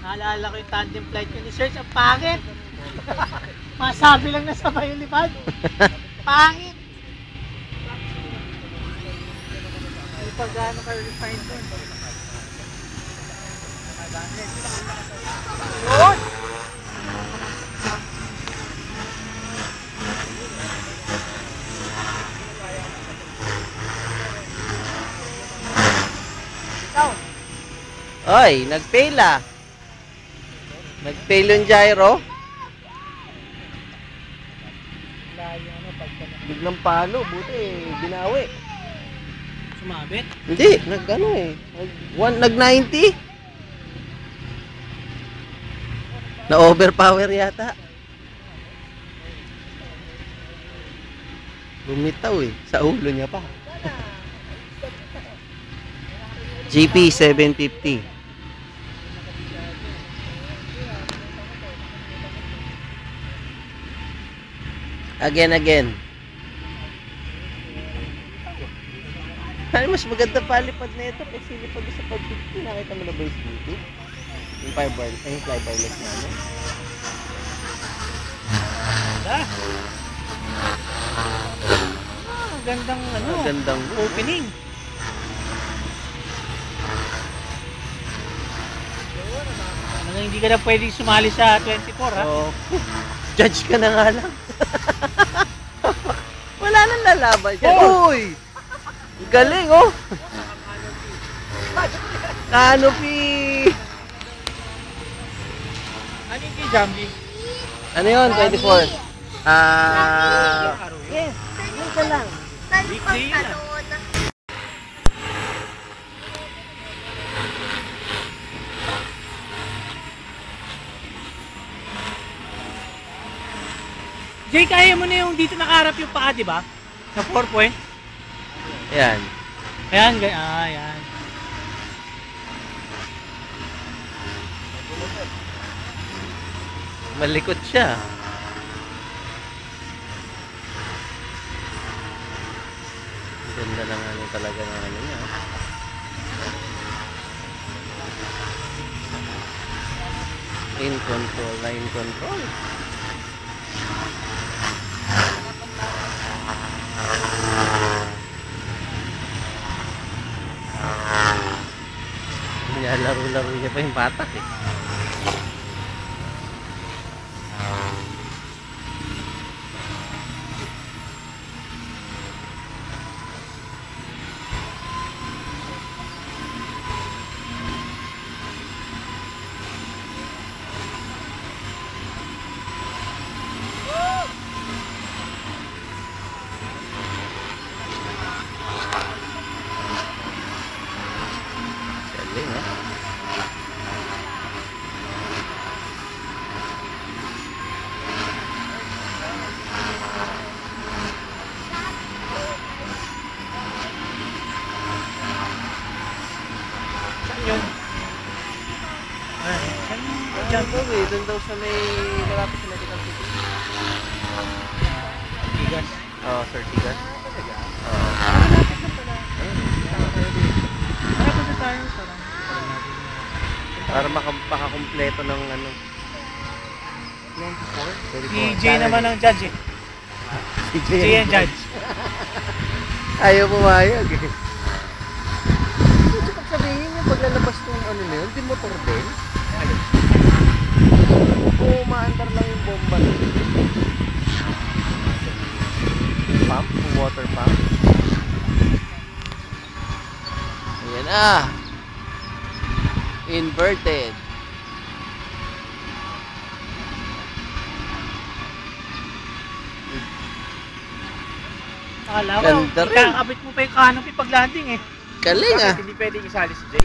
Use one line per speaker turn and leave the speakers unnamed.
Naalala ko yung tandem flight ko ni Serge, ang pangit. Masabi lang na sabay yung lipad. Pangit. Hindi pa gano'n ka-refine doon. Yun!
Oy, nag-fail ah. Nag-fail yung gyro. Biglang palo, buti binawi.
Sumabit?
Hindi, nag-ano eh. Nag-90. Na-overpower yata. Bumitaw eh. Sa ulo niya pa. GP 750. Again. Ano mas maganda palipad na ito kasi lipad sa pag-50. Nakita mo na ba yung YouTube? Yung fly-barless na ano?
Gandang ano?
Gandang
opening. Hindi ka na pwedeng sumali sa 24 ha?
Oh. Judge ka na nga lang. Wala nang lalaban siya. Uy! Galing oh! Canopy!
Ano yung kay Jambi?
Ano yun? 24? Yes. Yun ka lang.
Big day yun ah. Jay, kaya mo na yung dito nakaharap yung paa, di ba? Sa 4 point.
Yan.
Ayan, yan.
Malikot siya. Ganda lang ano talaga ng ano niya. Line control. Laro-laro niya pa yung batak eh. Galing ah.
Yun.
Diyan daw eh. Doon daw sa may malapit sa medical city.
Tigas.
Oo, Sir Tigas. Oo.
Para punta tayo.
Para makakompleto ng ano.
24? Si Jay naman ang judge eh.
Si
Jay ang judge.
Ayaw pumayag eh. Gusto pag sabihin yung paglalabas ng ano na yun, di motor din. O maandar lang yung bomba na yun. Pump, water pump. Ayan ah. Inverted.
Akala ko,
Ganda rin.
ikakabit mo pa yung canopy pag landing eh.
Galing ah.
Hindi pwedeng isali si Jay.